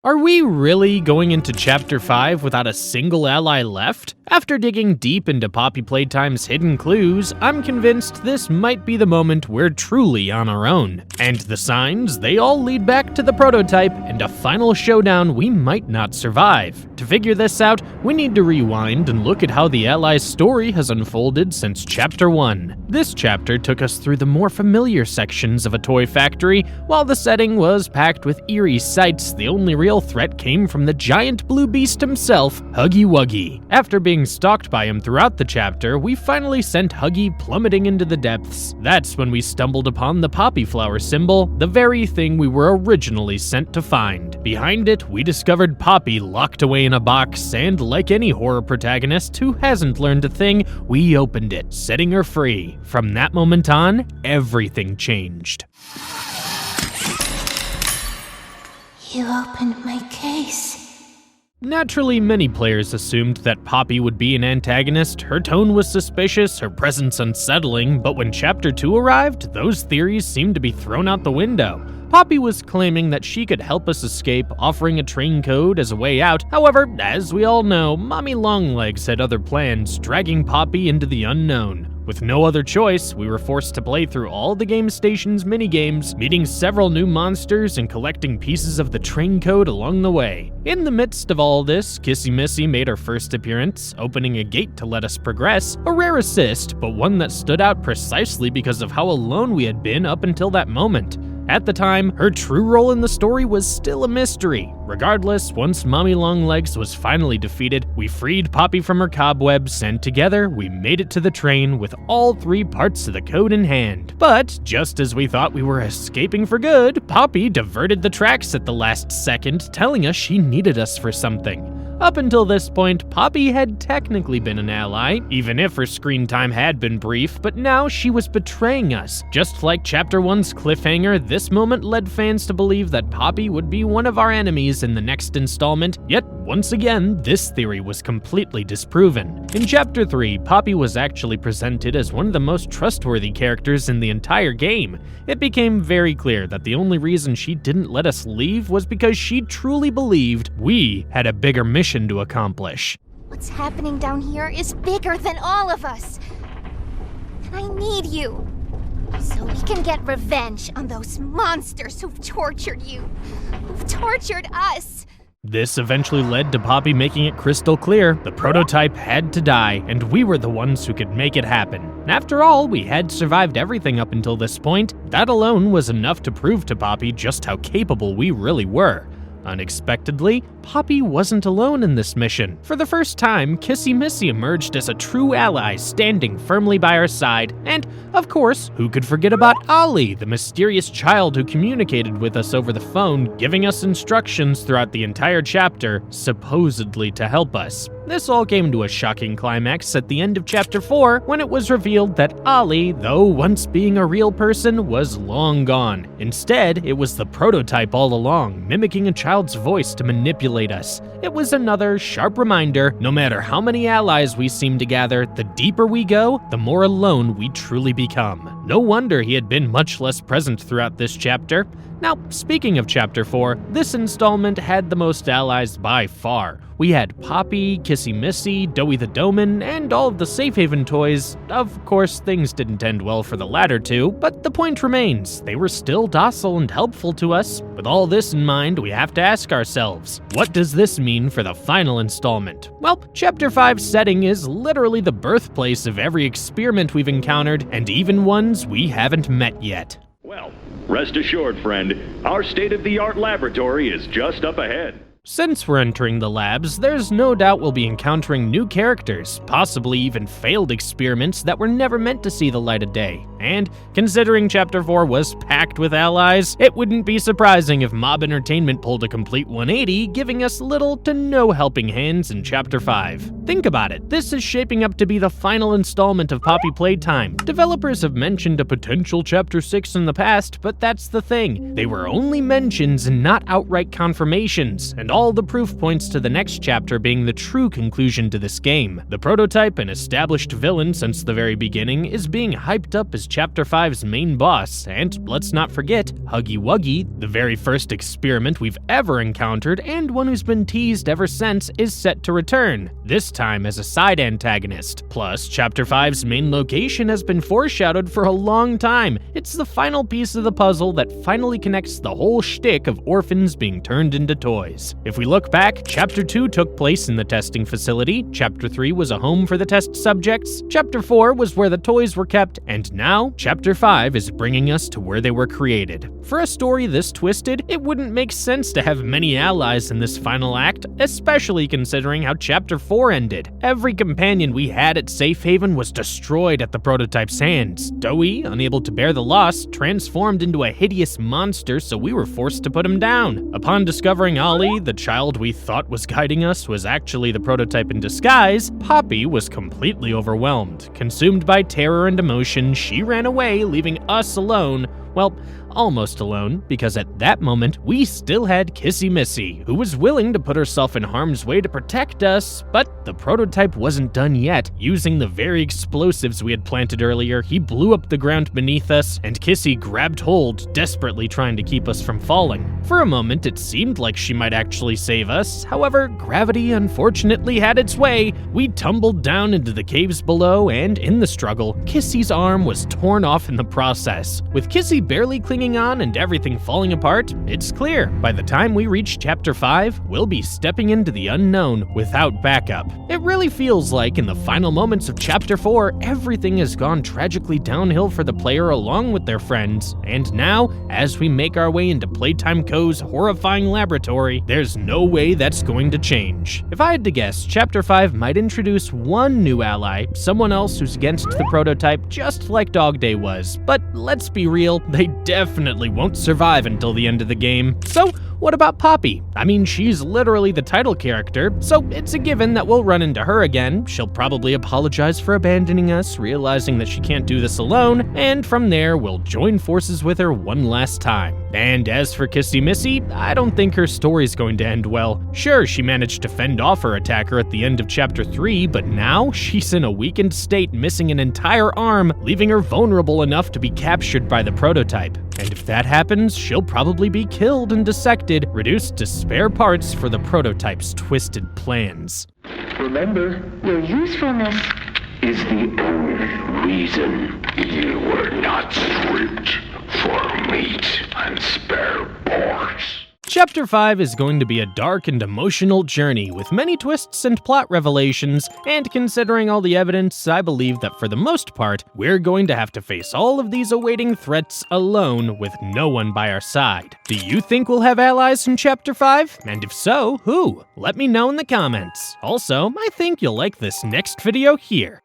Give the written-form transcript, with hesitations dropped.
Are we really going into Chapter 5 without a single ally left? After digging deep into Poppy Playtime's hidden clues, I'm convinced this might be the moment we're truly on our own. And the signs, they all lead back to the prototype and a final showdown we might not survive. To figure this out, we need to rewind and look at how the allies' story has unfolded since Chapter 1. This chapter took us through the more familiar sections of a toy factory, while the setting was packed with eerie sights. The only real threat came from the giant blue beast himself, Huggy Wuggy. After being stalked by him throughout the chapter, we finally sent Huggy plummeting into the depths. That's when we stumbled upon the poppy flower symbol, the very thing we were originally sent to find. Behind it, we discovered Poppy locked away in a box, and like any horror protagonist who hasn't learned a thing, we opened it, setting her free. From that moment on, everything changed. You opened my case. Naturally, many players assumed that Poppy would be an antagonist. Her tone was suspicious, her presence unsettling, but when Chapter 2 arrived, those theories seemed to be thrown out the window. Poppy was claiming that she could help us escape, offering a train code as a way out. However, as we all know, Mommy Longlegs had other plans, dragging Poppy into the unknown. With no other choice, we were forced to play through all the game station's minigames, meeting several new monsters and collecting pieces of the train code along the way. In the midst of all this, Kissy Missy made her first appearance, opening a gate to let us progress, a rare assist, but one that stood out precisely because of how alone we had been up until that moment. At the time, her true role in the story was still a mystery. Regardless, once Mommy Longlegs was finally defeated, we freed Poppy from her cobwebs, and together, we made it to the train with all 3 parts of the code in hand. But just as we thought we were escaping for good, Poppy diverted the tracks at the last second, telling us she needed us for something. Up until this point, Poppy had technically been an ally, even if her screen time had been brief, but now she was betraying us. Just like Chapter 1's cliffhanger, this moment led fans to believe that Poppy would be one of our enemies in the next installment, yet once again, this theory was completely disproven. In Chapter 3, Poppy was actually presented as one of the most trustworthy characters in the entire game. It became very clear that the only reason she didn't let us leave was because she truly believed we had a bigger mission to accomplish. What's happening down here is bigger than all of us. And I need you. So we can get revenge on those monsters who've tortured you. Who've tortured us. This eventually led to Poppy making it crystal clear the prototype had to die, and we were the ones who could make it happen. After all, we had survived everything up until this point. That alone was enough to prove to Poppy just how capable we really were. Unexpectedly, Poppy wasn't alone in this mission. For the first time, Kissy Missy emerged as a true ally, standing firmly by our side. And, of course, who could forget about Ollie, the mysterious child who communicated with us over the phone, giving us instructions throughout the entire chapter, supposedly to help us. This all came to a shocking climax at the end of Chapter 4, when it was revealed that Ollie, though once being a real person, was long gone. Instead, it was the prototype all along, mimicking a child's voice to manipulate us. It was another sharp reminder, no matter how many allies we seem to gather, the deeper we go, the more alone we truly become. No wonder he had been much less present throughout this chapter. Now, speaking of Chapter 4, this installment had the most allies by far. We had Poppy, Kissy Missy, Doughy the Doman, and all of the Safe Haven toys. Of course, things didn't end well for the latter two, but the point remains, they were still docile and helpful to us. With all this in mind, we have to ask ourselves, what does this mean for the final installment? Well, Chapter 5's setting is literally the birthplace of every experiment we've encountered, and even ones we haven't met yet. Well, rest assured, friend, our state-of-the-art laboratory is just up ahead. Since we're entering the labs, there's no doubt we'll be encountering new characters, possibly even failed experiments that were never meant to see the light of day. And considering Chapter 4 was packed with allies, it wouldn't be surprising if Mob Entertainment pulled a complete 180, giving us little to no helping hands in Chapter 5. Think about it, this is shaping up to be the final installment of Poppy Playtime. Developers have mentioned a potential Chapter 6 in the past, but that's the thing. They were only mentions and not outright confirmations, and all the proof points to the next chapter being the true conclusion to this game. The prototype, an established villain since the very beginning, is being hyped up as Chapter 5's main boss, and let's not forget, Huggy Wuggy, the very first experiment we've ever encountered and one who's been teased ever since, is set to return, this time as a side antagonist. Plus, Chapter 5's main location has been foreshadowed for a long time. It's the final piece of the puzzle that finally connects the whole shtick of orphans being turned into toys. If we look back, Chapter 2 took place in the testing facility, Chapter 3 was a home for the test subjects, Chapter 4 was where the toys were kept, and now, Chapter 5 is bringing us to where they were created. For a story this twisted, it wouldn't make sense to have many allies in this final act, especially considering how Chapter 4 ended. Every companion we had at Safe Haven was destroyed at the prototype's hands. Doey, unable to bear the loss, transformed into a hideous monster, so we were forced to put him down. Upon discovering Ollie, the child we thought was guiding us, was actually the prototype in disguise, Poppy was completely overwhelmed. Consumed by terror and emotion, she ran away, leaving us alone. Well, almost alone, because at that moment, we still had Kissy Missy, who was willing to put herself in harm's way to protect us, but the prototype wasn't done yet. Using the very explosives we had planted earlier, he blew up the ground beneath us, and Kissy grabbed hold, desperately trying to keep us from falling. For a moment, it seemed like she might actually save us. However, gravity unfortunately had its way. We tumbled down into the caves below, and in the struggle, Kissy's arm was torn off in the process. With Kissy barely clinging on and everything falling apart, it's clear, by the time we reach Chapter 5, we'll be stepping into the unknown without backup. It really feels like in the final moments of Chapter 4, everything has gone tragically downhill for the player along with their friends, and now, as we make our way into Playtime Co.'s horrifying laboratory, there's no way that's going to change. If I had to guess, Chapter 5 might introduce one new ally, someone else who's against the prototype just like Dog Day was, but let's be real, they definitely won't survive until the end of the game. So, what about Poppy? I mean, she's literally the title character, so it's a given that we'll run into her again. She'll probably apologize for abandoning us, realizing that she can't do this alone, and from there, we'll join forces with her one last time. And as for Kissy Missy, I don't think her story's going to end well. Sure, she managed to fend off her attacker at the end of Chapter 3, but now she's in a weakened state, missing an entire arm, leaving her vulnerable enough to be captured by the prototype. And if that happens, she'll probably be killed and dissected, reduced to spare parts for the prototype's twisted plans. Remember, Your usefulness is the only reason you were not stripped for meat and spare parts. Chapter 5 is going to be a dark and emotional journey with many twists and plot revelations, and considering all the evidence, I believe that for the most part, we're going to have to face all of these awaiting threats alone with no one by our side. Do you think we'll have allies in Chapter 5? And if so, who? Let me know in the comments. Also, I think you'll like this next video here.